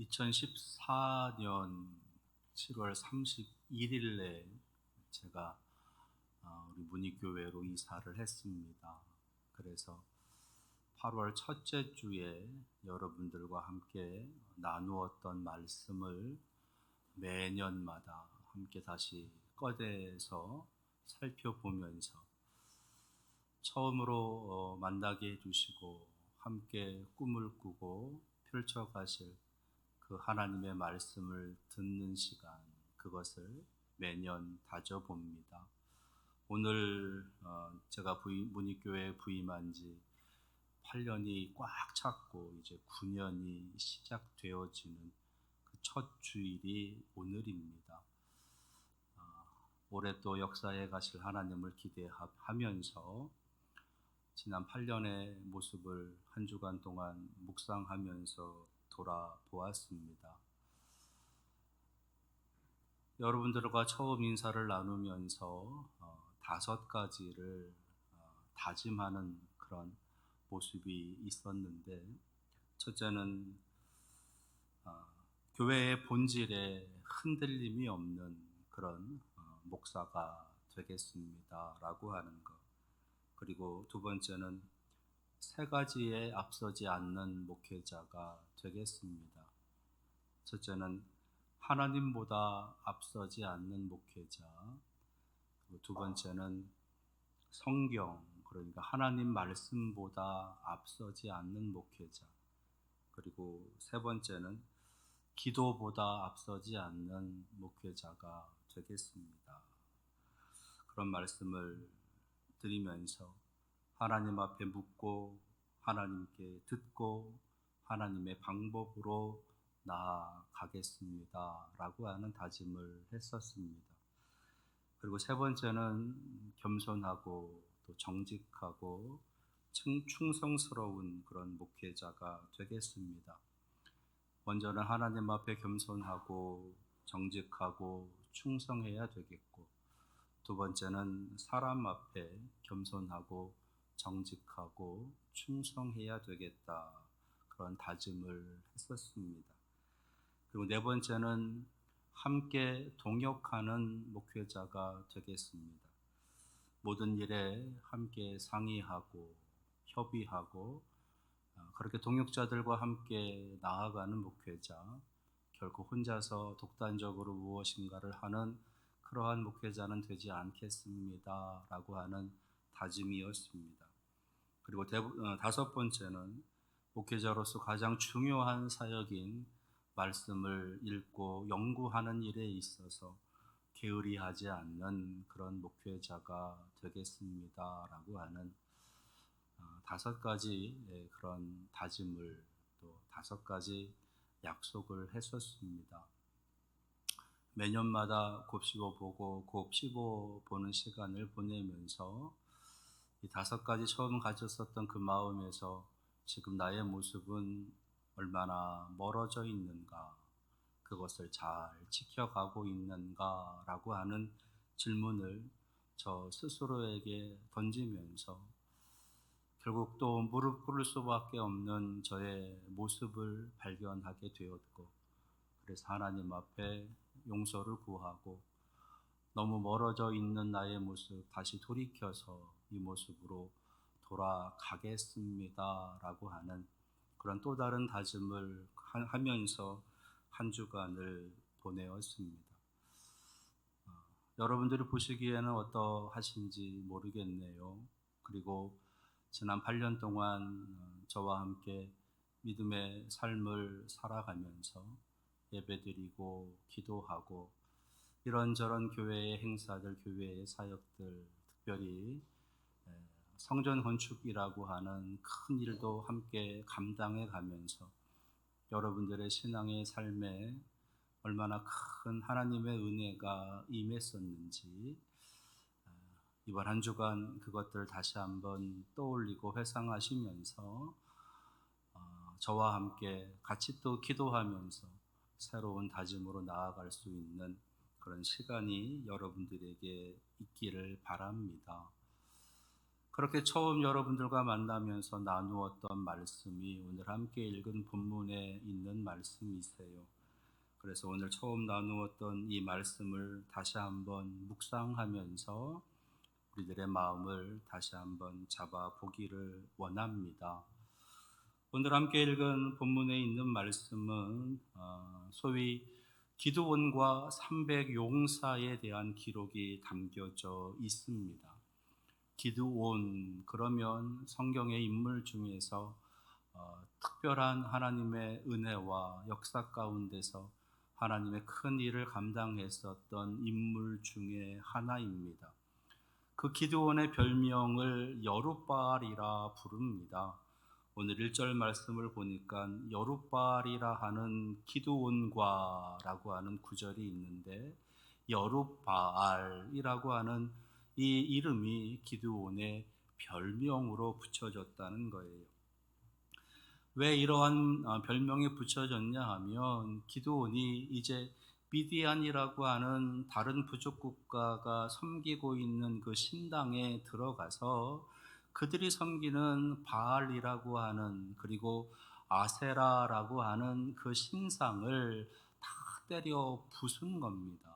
2014년 7월 31일에 제가 우리 문익교회로 이사를 했습니다. 그래서 8월 첫째 주에 여러분들과 함께 나누었던 말씀을 매년마다 함께 다시 꺼내서 살펴보면서 처음으로 만나게 해주시고 함께 꿈을 꾸고 펼쳐가실 그 하나님의 말씀을 듣는 시간, 그것을 매년 다져봅니다. 오늘 제가 문익교회에 부임한 지 8년이 꽉 찼고 이제 9년이 시작되어지는 그 첫 주일이 오늘입니다. 올해 또 역사에 가실 하나님을 기대하면서 지난 8년의 모습을 한 주간 동안 묵상하면서 돌아보았습니다. 여러분들과 처음 인사를 나누면서 5가지를 다짐하는 그런 모습이 있었는데, 첫째는 교회의 본질에 흔들림이 없는 그런 목사가 되겠습니다 라고 하는 것. 그리고 두 번째는 3가지에 앞서지 않는 목회자가 되겠습니다. 첫째는 하나님보다 앞서지 않는 목회자, 그리고 두 번째는 성경, 그러니까 하나님 말씀보다 앞서지 않는 목회자, 그리고 세 번째는 기도보다 앞서지 않는 목회자가 되겠습니다. 그런 말씀을 드리면서 하나님 앞에 묻고 하나님께 듣고 하나님의 방법으로 나아가겠습니다 라고 하는 다짐을 했었습니다. 그리고 세 번째는 겸손하고 또 정직하고 충성스러운 그런 목회자가 되겠습니다. 먼저는 하나님 앞에 겸손하고 정직하고 충성해야 되겠고, 두 번째는 사람 앞에 겸손하고 정직하고 충성해야 되겠다, 그런 다짐을 했었습니다. 그리고 네 번째는 함께 동역하는 목회자가 되겠습니다. 모든 일에 함께 상의하고 협의하고 그렇게 동역자들과 함께 나아가는 목회자, 결코 혼자서 독단적으로 무엇인가를 하는 그러한 목회자는 되지 않겠습니다 라고 하는 다짐이었습니다. 그리고 5번째는 목회자로서 가장 중요한 사역인 말씀을 읽고 연구하는 일에 있어서 게으리하지 않는 그런 목회자가 되겠습니다 라고 하는 5가지 그런 다짐을, 또 5가지 약속을 했었습니다. 매년마다 곱씹어 보고 곱씹어 보는 시간을 보내면서 이 5가지 처음 가졌었던 그 마음에서 지금 나의 모습은 얼마나 멀어져 있는가, 그것을 잘 지켜가고 있는가 라고 하는 질문을 저 스스로에게 던지면서 결국 또 무릎 꿇을 수밖에 없는 저의 모습을 발견하게 되었고, 그래서 하나님 앞에 용서를 구하고 너무 멀어져 있는 나의 모습 다시 돌이켜서 이 모습으로 돌아가겠습니다 라고 하는 그런 또 다른 다짐을 하면서 한 주간을 보내었습니다. 여러분들이 보시기에는 어떠하신지 모르겠네요. 그리고 지난 8년 동안 저와 함께 믿음의 삶을 살아가면서 예배드리고 기도하고 이런저런 교회의 행사들, 교회의 사역들, 특별히 성전 건축이라고 하는 큰 일도 함께 감당해 가면서 여러분들의 신앙의 삶에 얼마나 큰 하나님의 은혜가 임했었는지 이번 한 주간 그것들을 다시 한번 떠올리고 회상하시면서 저와 함께 같이 또 기도하면서 새로운 다짐으로 나아갈 수 있는 그런 시간이 여러분들에게 있기를 바랍니다. 그렇게 처음 여러분들과 만나면서 나누었던 말씀이 오늘 함께 읽은 본문에 있는 말씀이세요. 그래서 오늘 처음 나누었던 이 말씀을 다시 한번 묵상하면서 우리들의 마음을 다시 한번 잡아 보기를 원합니다. 오늘 함께 읽은 본문에 있는 말씀은 소위 기드온과 300 용사에 대한 기록이 담겨져 있습니다. 기드온 그러면 성경의 인물 중에서 특별한 하나님의 은혜와 역사 가운데서 하나님의 큰 일을 감당했었던 인물 중에 하나입니다. 그 기드온의 별명을 여룻바알이라 부릅니다. 오늘 1절 말씀을 보니까 여룻바알이라 하는 기드온과라고 하는 구절이 있는데 여룻바알이라고 하는 이 이름이 기드온의 별명으로 붙여졌다는 거예요. 왜 이러한 별명이 붙여졌냐 하면 기드온이 이제 미디안이라고 하는 다른 부족 국가가 섬기고 있는 그 신당에 들어가서 그들이 섬기는 바알이라고 하는 그리고 아세라라고 하는 그 신상을 다 때려 부순 겁니다.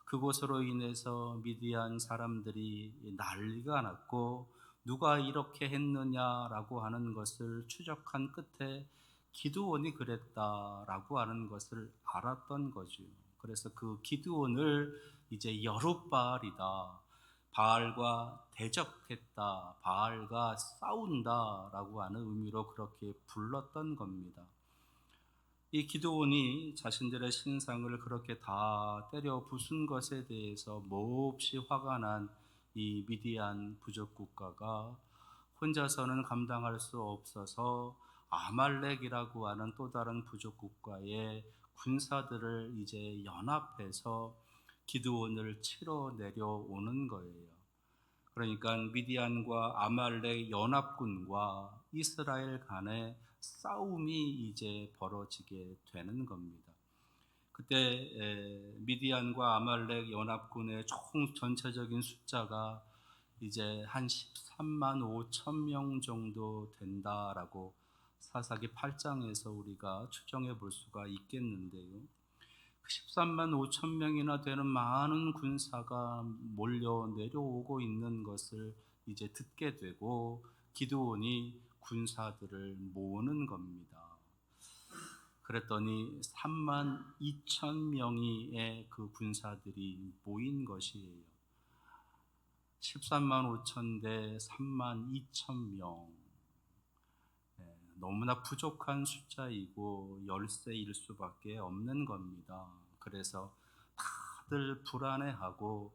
그곳으로 인해서 미디안 사람들이 난리가 났고 누가 이렇게 했느냐라고 하는 것을 추적한 끝에 기드온이 그랬다라고 하는 것을 알았던 거죠. 그래서 그 기드온을 이제 여룻바알이다, 바알과 대적했다, 바알과 싸운다라고 하는 의미로 그렇게 불렀던 겁니다. 이 기드온이 자신들의 신상을 그렇게 다 때려 부순 것에 대해서 몹시 화가 난 이 미디안 부족 국가가 혼자서는 감당할 수 없어서 아말렉이라고 하는 또 다른 부족 국가의 군사들을 이제 연합해서 기드온을 치러 내려오는 거예요. 그러니까 미디안과 아말렉 연합군과 이스라엘 간의 싸움이 이제 벌어지게 되는 겁니다. 그때 미디안과 아말렉 연합군의 총 전체적인 숫자가 이제 한 13만 5천 명 정도 된다라고 사사기 8장에서 우리가 추정해 볼 수가 있겠는데요. 13만 5천 명이나 되는 많은 군사가 몰려 내려오고 있는 것을 이제 듣게 되고 기드온이 군사들을 모으는 겁니다. 그랬더니 3만 2천 명의 그 군사들이 모인 것이에요. 13만 5천 대 3만 2천 명. 너무나 부족한 숫자이고 열세일 수밖에 없는 겁니다. 그래서 다들 불안해하고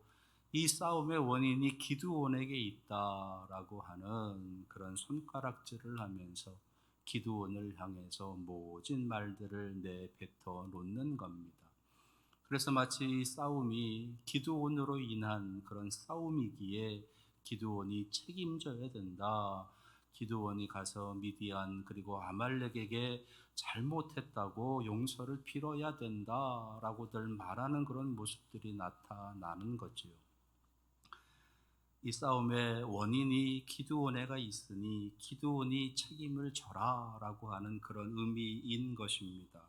이 싸움의 원인이 기드온에게 있다라고 하는 그런 손가락질을 하면서 기드온을 향해서 모진 말들을 내뱉어 놓는 겁니다. 그래서 마치 이 싸움이 기드온으로 인한 그런 싸움이기에 기드온이 책임져야 된다. 기드온이 가서 미디안 그리고 아말렉에게 잘못했다고 용서를 빌어야 된다라고들 말하는 그런 모습들이 나타나는 거지요. 이 싸움의 원인이 기드온에게 있으니 기드온이 책임을 져라라고 하는 그런 의미인 것입니다.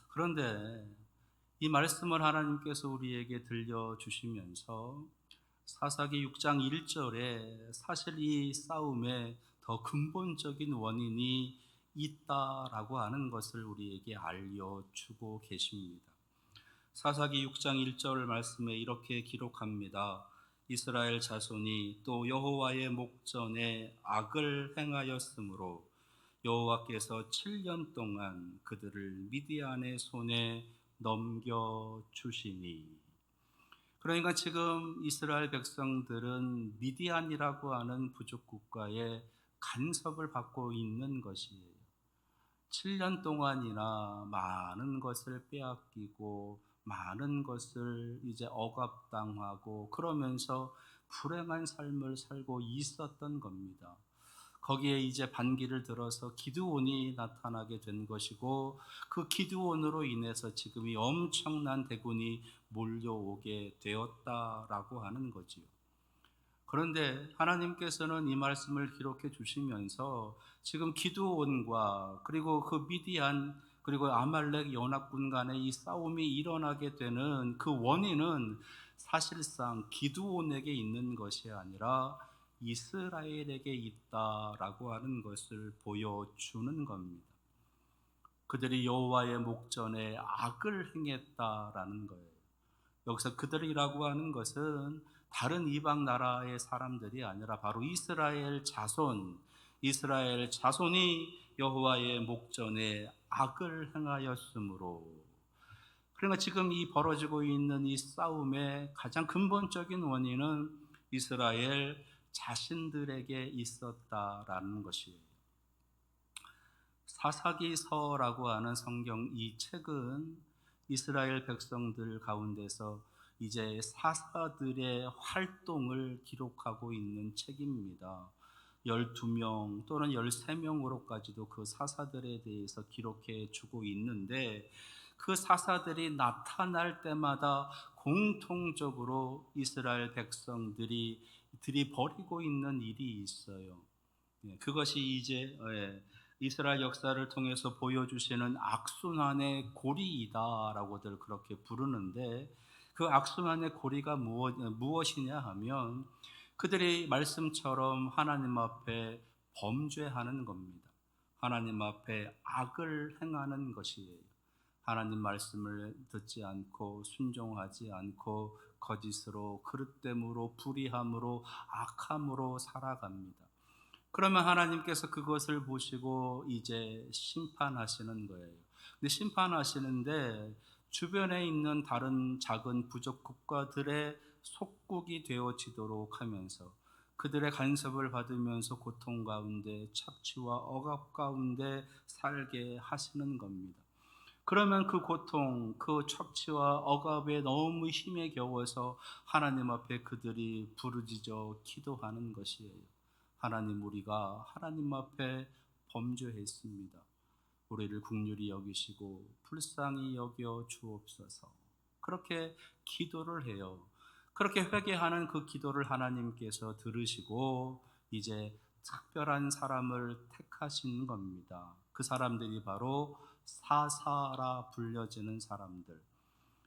그런데 이 말씀을 하나님께서 우리에게 들려주시면서 사사기 6장 1절에 사실 이 싸움의 더 근본적인 원인이 있다라고 하는 것을 우리에게 알려주고 계십니다. 사사기 6장 1절 말씀에 이렇게 기록합니다. 이스라엘 자손이 또 여호와의 목전에 악을 행하였으므로 여호와께서 7년 동안 그들을 미디안의 손에 넘겨주시니. 그러니까 지금 이스라엘 백성들은 미디안이라고 하는 부족 국가의 간섭을 받고 있는 것이에요. 7년 동안이나 많은 것을 빼앗기고 많은 것을 이제 억압당하고 그러면서 불행한 삶을 살고 있었던 겁니다. 거기에 이제 반기를 들어서 기드온이 나타나게 된 것이고 그 기드온으로 인해서 지금 이 엄청난 대군이 몰려오게 되었다라고 하는 거지요. 그런데 하나님께서는 이 말씀을 기록해 주시면서 지금 기드온과 그리고 그 미디안 그리고 아말렉 연합군 간의 이 싸움이 일어나게 되는 그 원인은 사실상 기드온에게 있는 것이 아니라 이스라엘에게 있다라고 하는 것을 보여주는 겁니다. 그들이 여호와의 목전에 악을 행했다라는 거예요. 여기서 그들이라고 하는 것은 다른 이방 나라의 사람들이 아니라 바로 이스라엘 자손이 여호와의 목전에 악을 행하였으므로. 그러니까 지금 이 벌어지고 있는 이 싸움의 가장 근본적인 원인은 이스라엘 자신들에게 있었다라는 것이에요. 사사기서라고 하는 성경 이 책은 이스라엘 백성들 가운데서 이제 사사들의 활동을 기록하고 있는 책입니다. 12명 또는 13명으로까지도 그 사사들에 대해서 기록해 주고 있는데, 그 사사들이 나타날 때마다 공통적으로 이스라엘 백성들이 벌이고 있는 일이 있어요. 그것이 이제 이스라엘 역사를 통해서 보여주시는 악순환의 고리이다라고들 그렇게 부르는데, 그 악순환의 고리가 무엇이냐 하면 그들이 말씀처럼 하나님 앞에 범죄하는 겁니다. 하나님 앞에 악을 행하는 것이에요. 하나님 말씀을 듣지 않고 순종하지 않고 거짓으로 그릇됨으로 불의함으로 악함으로 살아갑니다. 그러면 하나님께서 그것을 보시고 이제 심판하시는 거예요. 근데 심판하시는데 주변에 있는 다른 작은 부족 국가들의 속국이 되어지도록 하면서 그들의 간섭을 받으면서 고통 가운데 착취와 억압 가운데 살게 하시는 겁니다. 그러면 그 고통, 그 착취와 억압에 너무 힘에 겨워서 하나님 앞에 그들이 부르짖어 기도하는 것이에요. 하나님, 우리가 하나님 앞에 범죄했습니다. 우리를 긍휼히 여기시고 불쌍히 여겨 주옵소서. 그렇게 기도를 해요. 그렇게 회개하는 그 기도를 하나님께서 들으시고 이제 특별한 사람을 택하신 겁니다. 그 사람들이 바로 사사라 불려지는 사람들.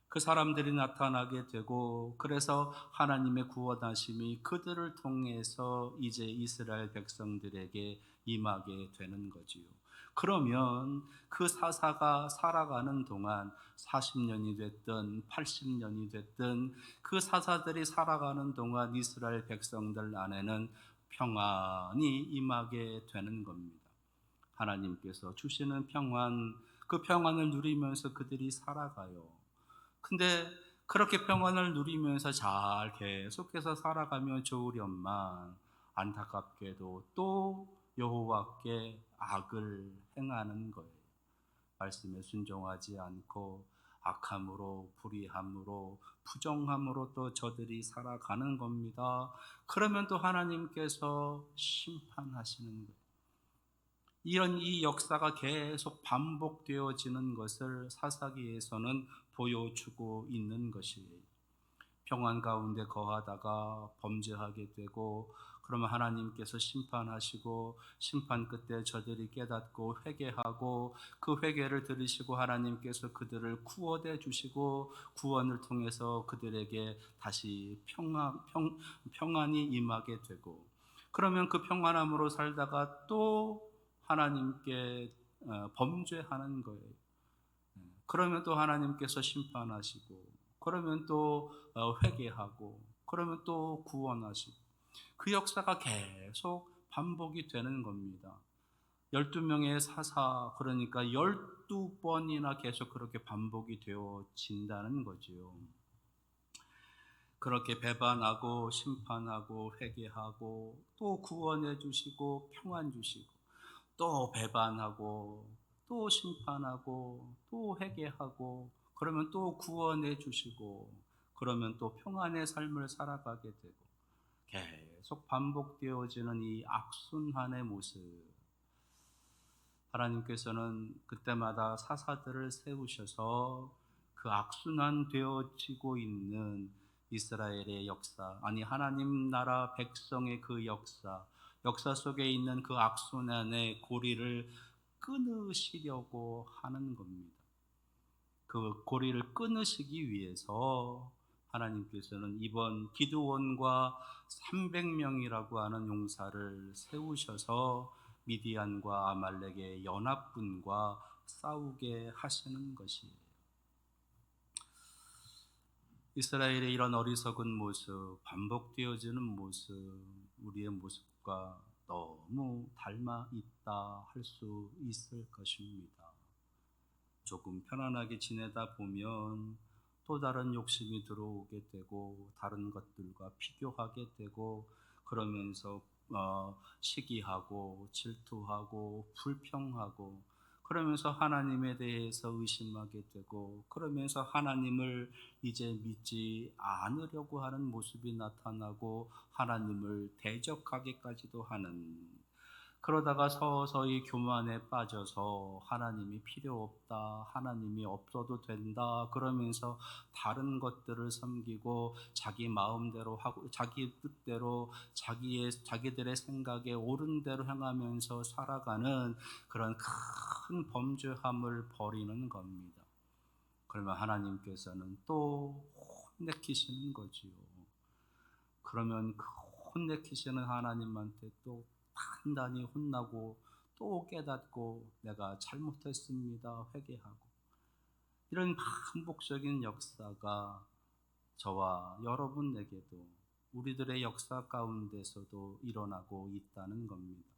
그 사람들이 나타나게 되고, 그래서 하나님의 구원하심이 그들을 통해서 이제 이스라엘 백성들에게 임하게 되는 거지요. 그러면 그 사사가 살아가는 동안 40년이 됐든 80년이 됐든 그 사사들이 살아가는 동안 이스라엘 백성들 안에는 평안이 임하게 되는 겁니다. 하나님께서 주시는 평안, 그 평안을 누리면서 그들이 살아가요. 근데 그렇게 평안을 누리면서 잘 계속해서 살아가면 좋으련만 안타깝게도 또 여호와께 악을 행하는 거예요. 말씀에 순종하지 않고 악함으로 불의함으로 부정함으로 또 저들이 살아가는 겁니다. 그러면 또 하나님께서 심판하시는 거예요. 이런 이 역사가 계속 반복되어지는 것을 사사기에서는 보여주고 있는 것이에요. 평안 가운데 거하다가 범죄하게 되고, 그러면 하나님께서 심판하시고 심판 끝에 저들이 깨닫고 회개하고 그 회개를 들으시고 하나님께서 그들을 구원해 주시고 구원을 통해서 그들에게 다시 평안이 임하게 되고, 그러면 그 평안함으로 살다가 또 하나님께 범죄하는 거예요. 그러면 또 하나님께서 심판하시고, 그러면 또 회개하고, 그러면 또 구원하시고, 그 역사가 계속 반복이 되는 겁니다. 12명의 사사, 그러니까 12번이나 계속 그렇게 반복이 되어진다는 거지요. 그렇게 배반하고 심판하고 회개하고 또 구원해 주시고 평안 주시고, 또 배반하고 또 심판하고 또 회개하고, 그러면 또 구원해 주시고, 그러면 또 평안의 삶을 살아가게 되고, 계속 반복되어지는 이 악순환의 모습. 하나님께서는 그때마다 사사들을 세우셔서 그 악순환 되어지고 있는 이스라엘의 역사, 아니 하나님 나라 백성의 그 역사 속에 있는 그 악순환의 고리를 끊으시려고 하는 겁니다. 그 고리를 끊으시기 위해서 하나님께서는 이번 기드온과 300명이라고 하는 용사를 세우셔서 미디안과 아말렉의 연합군과 싸우게 하시는 것이에요. 이스라엘의 이런 어리석은 모습, 반복되어지는 모습, 우리의 모습과 너무 닮아 있다 할 수 있을 것입니다. 조금 편안하게 지내다 보면 또 다른 욕심이 들어오게 되고 다른 것들과 비교하게 되고 그러면서 시기하고 질투하고 불평하고 그러면서 하나님에 대해서 의심하게 되고 그러면서 하나님을 이제 믿지 않으려고 하는 모습이 나타나고 하나님을 대적하기까지도 하는, 그러다가 서서히 교만에 빠져서 하나님이 필요 없다, 하나님이 없어도 된다 그러면서 다른 것들을 섬기고 자기 마음대로 하고 자기 뜻대로 자기들의 생각에 옳은 대로 향하면서 살아가는 그런 큰 범죄함을 벌이는 겁니다. 그러면 하나님께서는 또 혼내키시는 거지요. 그러면 그 혼내키시는 하나님한테 또 단단히 혼나고 또 깨닫고 내가 잘못했습니다 회개하고, 이런 반복적인 역사가 저와 여러분에게도 우리들의 역사 가운데서도 일어나고 있다는 겁니다.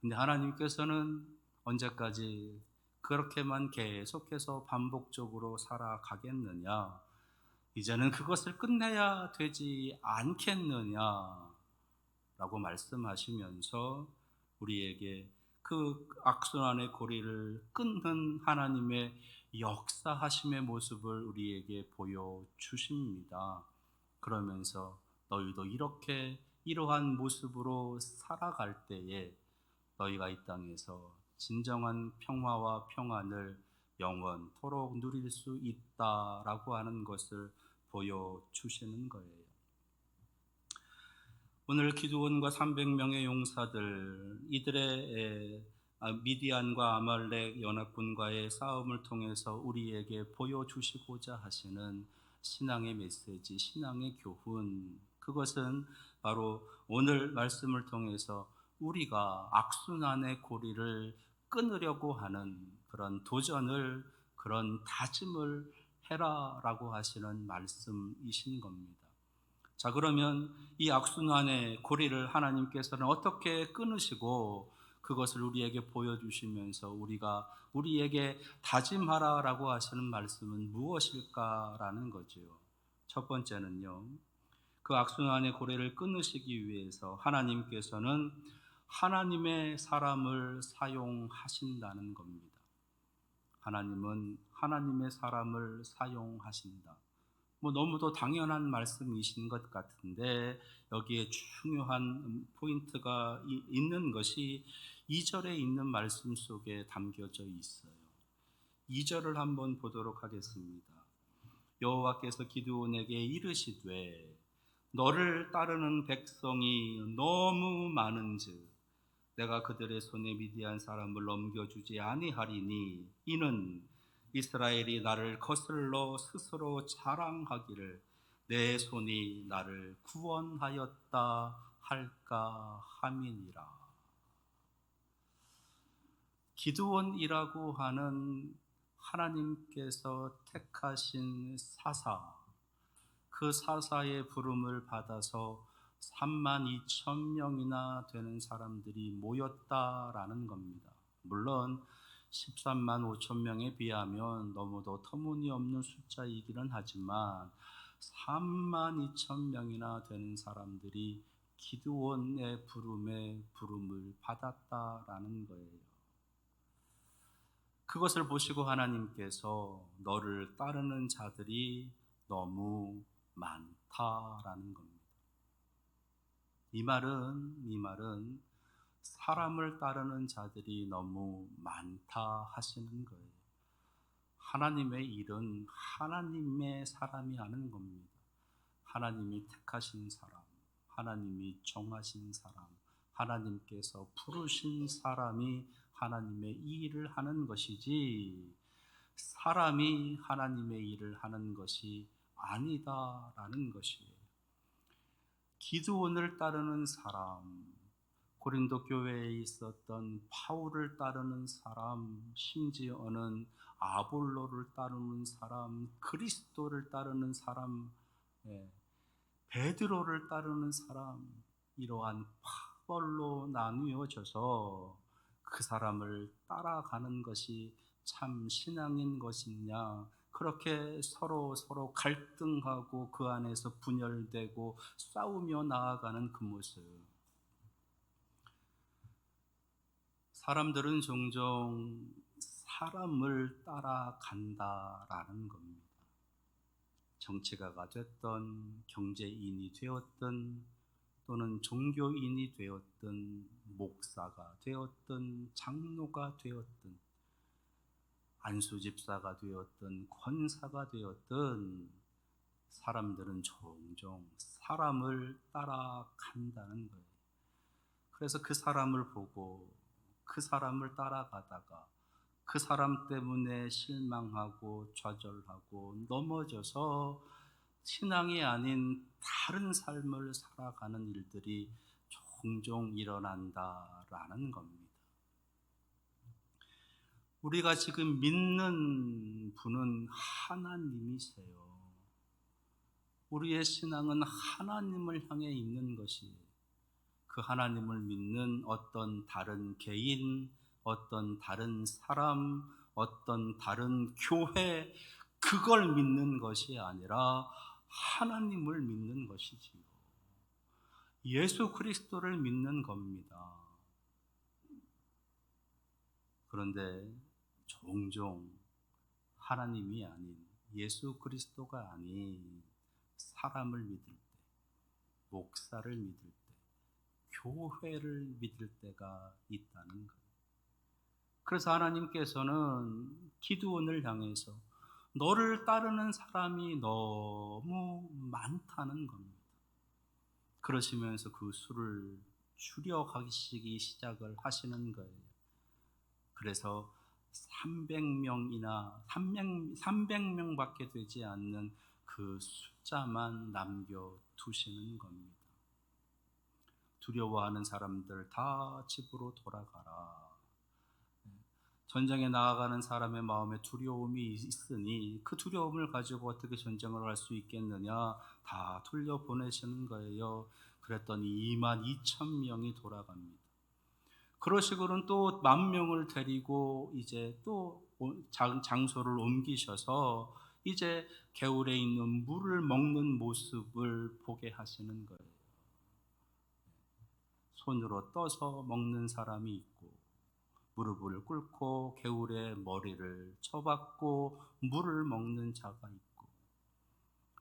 근데 하나님께서는 언제까지 그렇게만 계속해서 반복적으로 살아가겠느냐, 이제는 그것을 끝내야 되지 않겠느냐 라고 말씀하시면서 우리에게 그 악순환의 고리를 끊는 하나님의 역사하심의 모습을 우리에게 보여주십니다. 그러면서 너희도 이렇게 이러한 모습으로 살아갈 때에 너희가 이 땅에서 진정한 평화와 평안을 영원토록 누릴 수 있다라고 하는 것을 보여주시는 거예요. 오늘 기드온과 300명의 용사들, 이들의 미디안과 아말렉 연합군과의 싸움을 통해서 우리에게 보여주시고자 하시는 신앙의 메시지, 신앙의 교훈, 그것은 바로 오늘 말씀을 통해서 우리가 악순환의 고리를 끊으려고 하는 그런 도전을, 그런 다짐을 해라라고 하시는 말씀이신 겁니다. 자, 그러면 이 악순환의 고리를 하나님께서는 어떻게 끊으시고 그것을 우리에게 보여주시면서 우리에게 다짐하라라고 하시는 말씀은 무엇일까라는 거죠. 첫 번째는요, 그 악순환의 고리를 끊으시기 위해서 하나님께서는 하나님의 사람을 사용하신다는 겁니다. 하나님은 하나님의 사람을 사용하신다. 너무도 당연한 말씀이신 것 같은데 여기에 중요한 포인트가 있는 것이 2절에 있는 말씀 속에 담겨져 있어요. 2절을 한번 보도록 하겠습니다. 여호와께서 기드온에게 이르시되 너를 따르는 백성이 너무 많은즉 내가 그들의 손에 미디안 사람을 넘겨주지 아니하리니 이는 이스라엘이 나를 거슬러 스스로 자랑하기를 내 손이 나를 구원하였다 할까 함이니라. 기드온이라고 하는 하나님께서 택하신 사사, 그 사사의 부름을 받아서 32,000명이나 되는 사람들이 모였다라는 겁니다. 물론 13만 5천 명에 비하면 너무도 터무니없는 숫자이기는 하지만 32,000명이나 되는 사람들이 기드온의 부름을 받았다라는 거예요. 그것을 보시고 하나님께서 너를 따르는 자들이 너무 많다라는 겁니다. 이 말은 사람을 따르는 자들이 너무 많다 하시는 거예요. 하나님의 일은 하나님의 사람이 하는 겁니다. 하나님이 택하신 사람, 하나님이 정하신 사람, 하나님께서 부르신 사람이 하나님의 일을 하는 것이지 사람이 하나님의 일을 하는 것이 아니다라는 것이에요. 기드온을 따르는 사람, 고린도 교회에 있었던 바울을 따르는 사람, 심지어는 아볼로를 따르는 사람, 그리스도를 따르는 사람, 예, 베드로를 따르는 사람, 이러한 파벌로 나누어져서 그 사람을 따라가는 것이 참 신앙인 것이냐, 그렇게 서로 갈등하고 그 안에서 분열되고 싸우며 나아가는 그 모습. 사람들은 종종 사람을 따라간다라는 겁니다. 정치가가 됐던, 경제인이 되었던, 또는 종교인이 되었던, 목사가 되었던, 장로가 되었던, 안수집사가 되었던, 권사가 되었던, 사람들은 종종 사람을 따라간다는 거예요. 그래서 그 사람을 보고 그 사람을 따라가다가 그 사람 때문에 실망하고 좌절하고 넘어져서 신앙이 아닌 다른 삶을 살아가는 일들이 종종 일어난다라는 겁니다. 우리가 지금 믿는 분은 하나님이세요. 우리의 신앙은 하나님을 향해 있는 것이, 그 하나님을 믿는 어떤 다른 개인, 어떤 다른 사람, 어떤 다른 교회, 그걸 믿는 것이 아니라 하나님을 믿는 것이지요. 예수 그리스도를 믿는 겁니다. 그런데 종종 하나님이 아닌, 예수 그리스도가 아닌 사람을 믿을 때, 목사를 믿을 때, 교회를 믿을 때가 있다는 거예요. 그래서 하나님께서는 기드온을 향해서 너를 따르는 사람이 너무 많다는 겁니다. 그러시면서 그 수를 줄여가시기 시작을 하시는 거예요. 그래서 300명밖에 되지 않는 그 숫자만 남겨두시는 겁니다. 두려워하는 사람들 다 집으로 돌아가라. 전쟁에 나아가는 사람의 마음에 두려움이 있으니 그 두려움을 가지고 어떻게 전쟁을 할 수 있겠느냐, 다 돌려보내시는 거예요. 그랬더니 22,000명이 돌아갑니다. 그러시고는 또 10,000명을 데리고 이제 또 장소를 옮기셔서 이제 개울에 있는 물을 먹는 모습을 보게 하시는 거예요. 손으로 떠서 먹는 사람이 있고, 무릎을 꿇고 개울에 머리를 쳐박고 물을 먹는 자가 있고,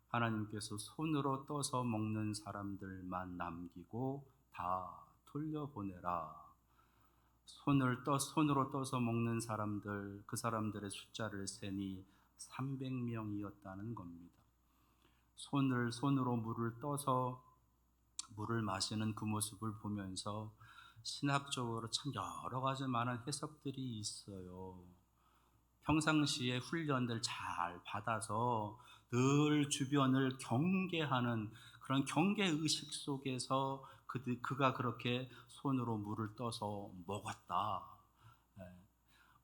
하나님께서 손으로 떠서 먹는 사람들만 남기고 다 돌려보내라. 손으로 떠서 먹는 사람들, 그 사람들의 숫자를 세니 300명이었다는 겁니다. 손으로 물을 떠서 물을 마시는 그 모습을 보면서 신학적으로 참 여러 가지 많은 해석들이 있어요. 평상시에 훈련들 잘 받아서 늘 주변을 경계하는 그런 경계의식 속에서 그가 그렇게 손으로 물을 떠서 먹었다.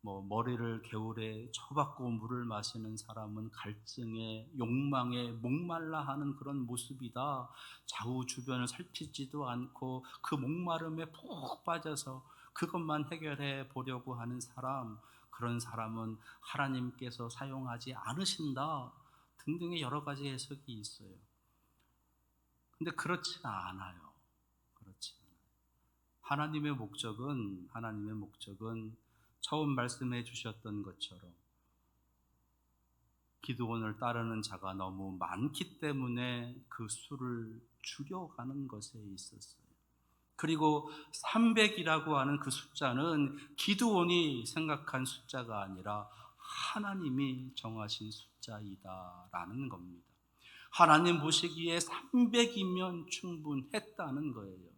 머리를 개울에 쳐박고 물을 마시는 사람은 갈증에, 욕망에 목말라 하는 그런 모습이다. 좌우 주변을 살피지도 않고 그 목마름에 푹 빠져서 그것만 해결해 보려고 하는 사람, 그런 사람은 하나님께서 사용하지 않으신다 등등의 여러 가지 해석이 있어요. 근데 그렇지 않아요. 하나님의 목적은 처음 말씀해 주셨던 것처럼 기드온을 따르는 자가 너무 많기 때문에 그 수를 줄여가는 것에 있었어요. 그리고 300이라고 하는 그 숫자는 기드온이 생각한 숫자가 아니라 하나님이 정하신 숫자이다라는 겁니다. 하나님 보시기에 300이면 충분했다는 거예요.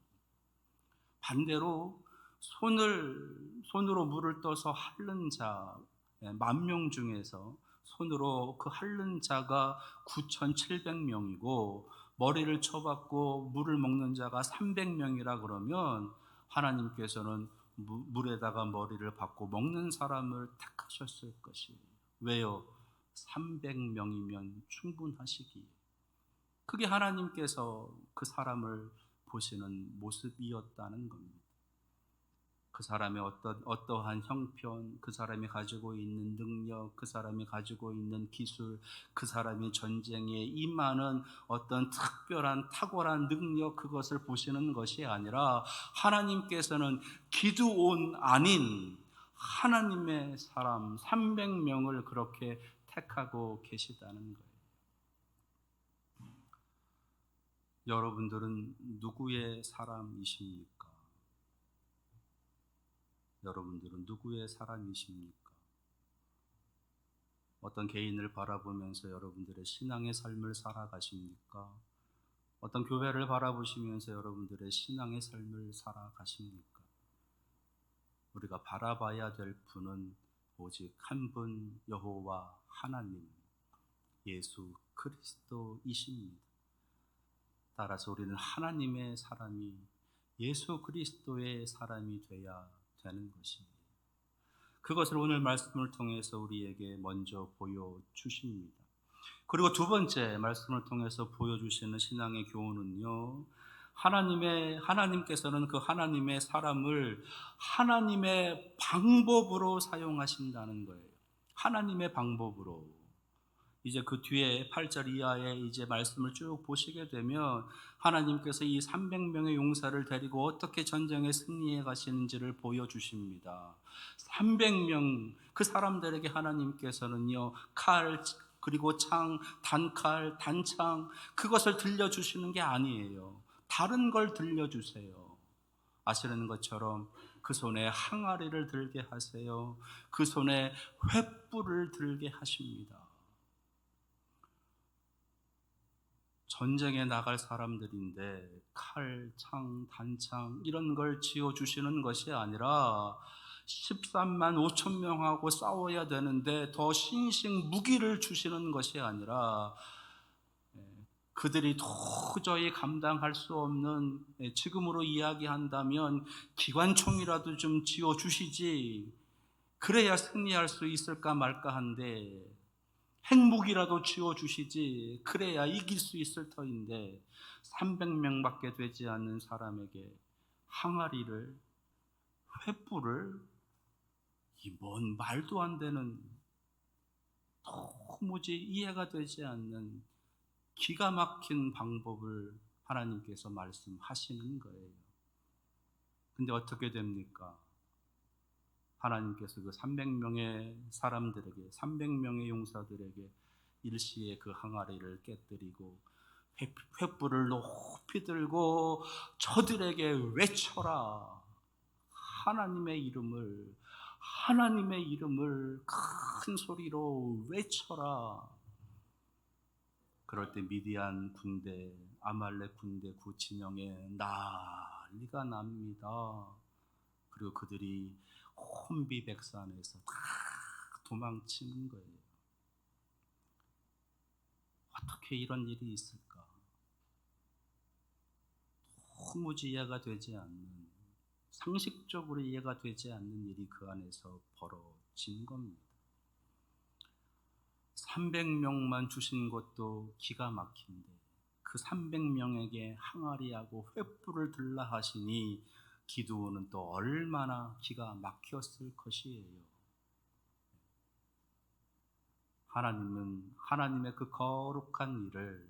반대로 손으로 물을 떠서 핥는 자, 10,000명 중에서 손으로 그 핥는 자가 9,700명이고 머리를 쳐박고 물을 먹는 자가 300명이라 그러면 하나님께서는 물에다가 머리를 박고 먹는 사람을 택하셨을 것이에요. 왜요? 300명이면 충분하시기에. 그게 하나님께서 그 사람을 보시는 모습이었다는 겁니다. 그 사람의 어떠한 형편, 그 사람이 가지고 있는 능력, 그 사람이 가지고 있는 기술, 그 사람이 전쟁에 임하는 어떤 특별한 탁월한 능력, 그것을 보시는 것이 아니라 하나님께서는 기드온 아닌 하나님의 사람 300명을 그렇게 택하고 계시다는 거예요. 여러분들은 누구의 사람이십니까? 여러분들은 누구의 사람이십니까? 어떤 개인을 바라보면서 여러분들의 신앙의 삶을 살아가십니까? 어떤 교회를 바라보시면서 여러분들의 신앙의 삶을 살아가십니까? 우리가 바라봐야 될 분은 오직 한 분, 여호와 하나님, 예수 그리스도이십니다. 따라서 우리는 하나님의 사람이, 예수 그리스도의 사람이 되어야 되는 것입니다. 그것을 오늘 말씀을 통해서 우리에게 먼저 보여주십니다. 그리고 두 번째 말씀을 통해서 보여주시는 신앙의 교훈은요, 하나님께서는 그 하나님의 사람을 하나님의 방법으로 사용하신다는 거예요. 하나님의 방법으로. 이제 그 뒤에 8절 이하에 이제 말씀을 쭉 보시게 되면 하나님께서 이 300명의 용사를 데리고 어떻게 전쟁에 승리해 가시는지를 보여주십니다. 300명 그 사람들에게 하나님께서는요, 칼 그리고 창, 단칼, 단창 그것을 들려주시는 게 아니에요. 다른 걸 들려주세요. 아시는 것처럼 그 손에 항아리를 들게 하세요. 그 손에 횃불을 들게 하십니다. 전쟁에 나갈 사람들인데 칼, 창, 단창 이런 걸 지어주시는 것이 아니라 13만 5천 명하고 싸워야 되는데 더 신식 무기를 주시는 것이 아니라 그들이 도저히 감당할 수 없는, 지금으로 이야기한다면 기관총이라도 좀 지어주시지, 그래야 승리할 수 있을까 말까 한데 핵무기라도 지어주시지, 그래야 이길 수 있을 터인데 300명밖에 되지 않는 사람에게 항아리를, 횃불을, 이 뭔 말도 안 되는, 도무지 이해가 되지 않는 기가 막힌 방법을 하나님께서 말씀하시는 거예요. 근데 어떻게 됩니까? 하나님께서 그 300명의 사람들에게, 300명의 용사들에게 일시에 그 항아리를 깨뜨리고 횃불을 높이 들고 저들에게 외쳐라. 하나님의 이름을 큰 소리로 외쳐라. 그럴 때 미디안 군대, 아말렉 군대 그 진영에 난리가 납니다. 그리고 그들이 혼비백산에서 다 도망치는 거예요. 어떻게 이런 일이 있을까? 도무지 이해가 되지 않는, 상식적으로 이해가 되지 않는 일이 그 안에서 벌어진 겁니다. 300명만 주신 것도 기가 막힌데 그 300명에게 항아리하고 횃불을 들라 하시니 기드온은 또 얼마나 기가 막혔을 것이에요. 하나님은 하나님의 그 거룩한 일을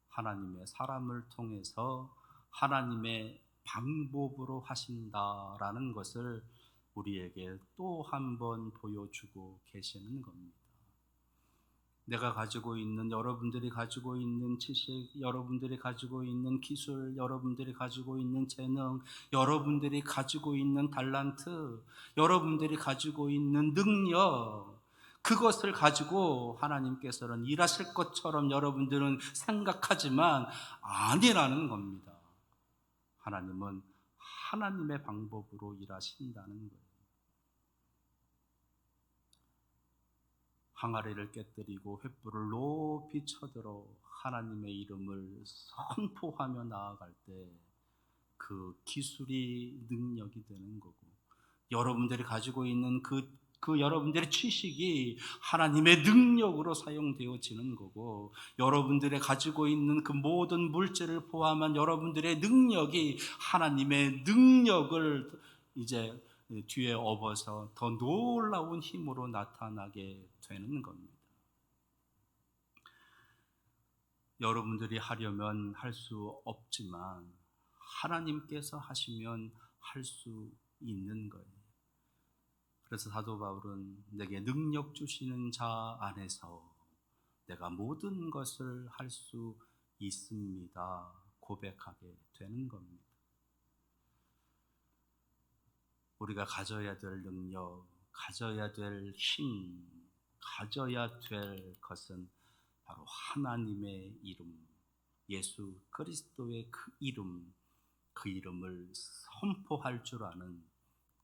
하나님의 사람을 통해서 하나님의 방법으로 하신다라는 것을 우리에게 또 한 번 보여주고 계시는 겁니다. 내가 가지고 있는, 여러분들이 가지고 있는 지식, 여러분들이 가지고 있는 기술, 여러분들이 가지고 있는 재능, 여러분들이 가지고 있는 달란트, 여러분들이 가지고 있는 능력, 그것을 가지고 하나님께서는 일하실 것처럼 여러분들은 생각하지만 아니라는 겁니다. 하나님은 하나님의 방법으로 일하신다는 거예요. 항아리를 깨뜨리고 횃불을 높이 쳐들어 하나님의 이름을 선포하며 나아갈 때 그 기술이 능력이 되는 거고, 여러분들이 가지고 있는 그 여러분들의 지식이 하나님의 능력으로 사용되어지는 거고, 여러분들의 가지고 있는 그 모든 물질을 포함한 여러분들의 능력이 하나님의 능력을 이제 뒤에 업어서 더 놀라운 힘으로 나타나게 되는 겁니다. 여러분들이 하려면 할 수 없지만 하나님께서 하시면 할 수 있는 거예요. 그래서 사도 바울은 내게 능력 주시는 자 안에서 내가 모든 것을 할 수 있습니다 고백하게 되는 겁니다. 우리가 가져야 될 능력, 가져야 될 힘, 가져야 될 것은 바로 하나님의 이름, 예수 그리스도의 그 이름, 그 이름을 선포할 줄 아는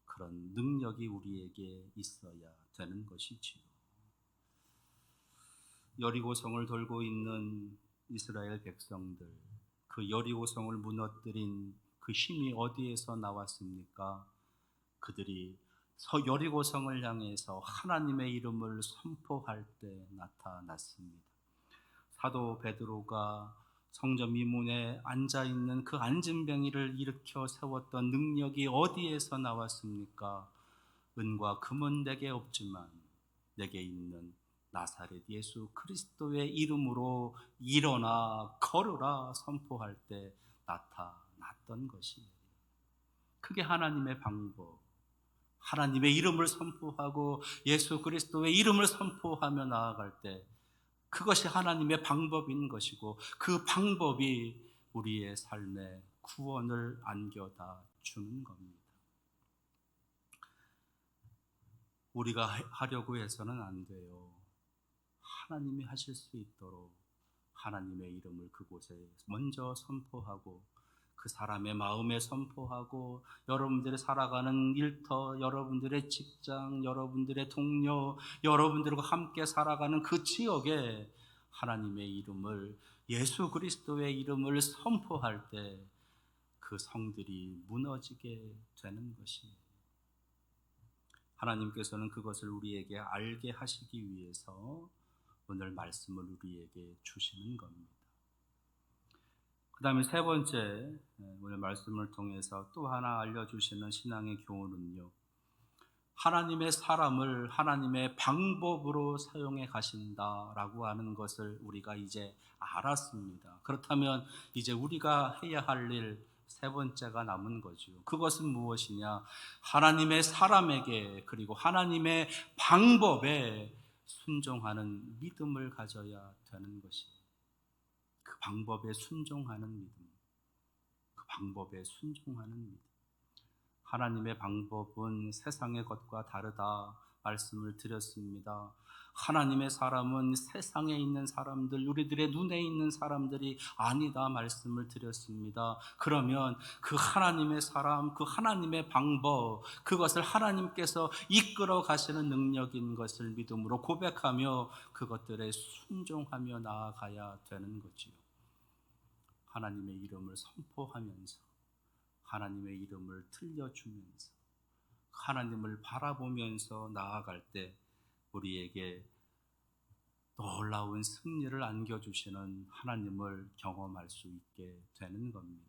그런 능력이 우리에게 있어야 되는 것이지요. 여리고성을 돌고 있는 이스라엘 백성들, 그 여리고성을 무너뜨린 그 힘이 어디에서 나왔습니까? 그들이 여리고성을 향해서 하나님의 이름을 선포할 때 나타났습니다. 사도 베드로가 성전 미문에 앉아있는 그 안진뱅이를 일으켜 세웠던 능력이 어디에서 나왔습니까? 은과 금은 내게 없지만 내게 있는 나사렛 예수 그리스도의 이름으로 일어나 걸으라 선포할 때 나타났던 것이에요. 그게 하나님의 방법, 하나님의 이름을 선포하고 예수 그리스도의 이름을 선포하며 나아갈 때 그것이 하나님의 방법인 것이고, 그 방법이 우리의 삶에 구원을 안겨다 주는 겁니다. 우리가 하려고 해서는 안 돼요. 하나님이 하실 수 있도록 하나님의 이름을 그곳에 먼저 선포하고, 그 사람의 마음에 선포하고, 여러분들이 살아가는 일터, 여러분들의 직장, 여러분들의 동료, 여러분들과 함께 살아가는 그 지역에 하나님의 이름을, 예수 그리스도의 이름을 선포할 때 그 성들이 무너지게 되는 것입니다. 하나님께서는 그것을 우리에게 알게 하시기 위해서 오늘 말씀을 우리에게 주시는 겁니다. 그 다음에 세 번째, 오늘 말씀을 통해서 또 하나 알려주시는 신앙의 교훈은요, 하나님의 사람을 하나님의 방법으로 사용해 가신다라고 하는 것을 우리가 이제 알았습니다. 그렇다면 이제 우리가 해야 할 일 세 번째가 남은 거죠. 그것은 무엇이냐? 하나님의 사람에게, 그리고 하나님의 방법에 순종하는 믿음을 가져야 되는 것이에요. 그 방법에 순종하는 믿음, 그 방법에 순종하는 믿음. 하나님의 방법은 세상의 것과 다르다 말씀을 드렸습니다. 하나님의 사람은 세상에 있는 사람들, 우리들의 눈에 있는 사람들이 아니다 말씀을 드렸습니다. 그러면 그 하나님의 사람, 그 하나님의 방법, 그것을 하나님께서 이끌어 가시는 능력인 것을 믿음으로 고백하며 그것들에 순종하며 나아가야 되는 거지요. 하나님의 이름을 선포하면서, 하나님의 이름을 들려주면서, 하나님을 바라보면서 나아갈 때 우리에게 놀라운 승리를 안겨주시는 하나님을 경험할 수 있게 되는 겁니다.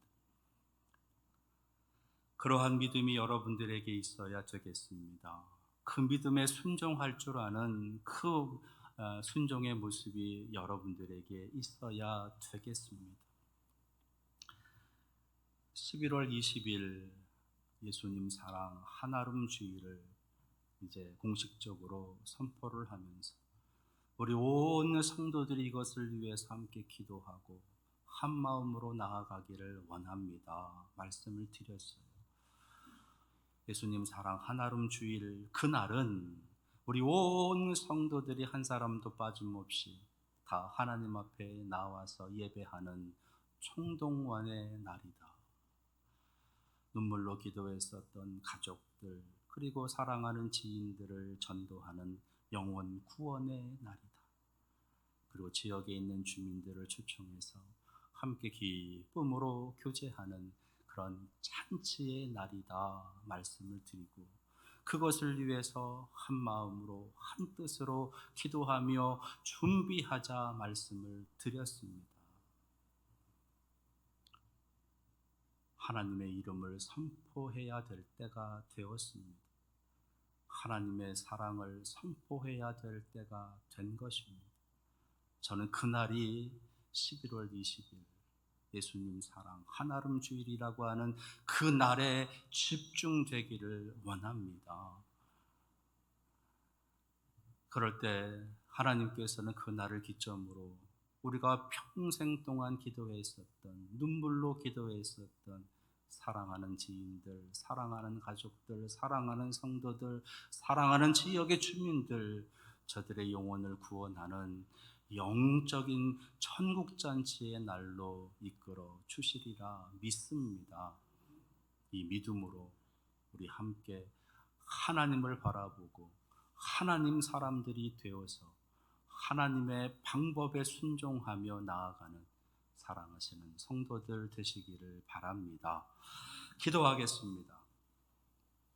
그러한 믿음이 여러분들에게 있어야 되겠습니다. 그 믿음에 순종할 줄 아는 그 순종의 모습이 여러분들에게 있어야 되겠습니다. 11월 20일 예수님 사랑 한아름 주일을 이제 공식적으로 선포를 하면서 우리 온 성도들이 이것을 위해서 함께 기도하고 한 마음으로 나아가기를 원합니다 말씀을 드렸어요. 예수님 사랑 한아름 주일, 그날은 우리 온 성도들이 한 사람도 빠짐없이 다 하나님 앞에 나와서 예배하는 총동원의 날이다. 눈물로 기도했었던 가족들, 그리고 사랑하는 지인들을 전도하는 영혼 구원의 날이다. 그리고 지역에 있는 주민들을 초청해서 함께 기쁨으로 교제하는 그런 잔치의 날이다 말씀을 드리고, 그것을 위해서 한 마음으로 한 뜻으로 기도하며 준비하자 말씀을 드렸습니다. 하나님의 이름을 선포해야 될 때가 되었습니다. 하나님의 사랑을 선포해야 될 때가 된 것입니다. 저는 그날이 11월 20일 예수님 사랑 한아름 주일이라고 하는 그 날에 집중되기를 원합니다. 그럴 때 하나님께서는 그 날을 기점으로 우리가 평생 동안 기도했었던, 눈물로 기도했었던 사랑하는 지인들, 사랑하는 가족들, 사랑하는 성도들, 사랑하는 지역의 주민들, 저들의 영혼을 구원하는 영적인 천국잔치의 날로 이끌어 주시리라 믿습니다. 이 믿음으로 우리 함께 하나님을 바라보고 하나님 사람들이 되어서 하나님의 방법에 순종하며 나아가는 사랑하시는 성도들 되시기를 바랍니다. 기도하겠습니다.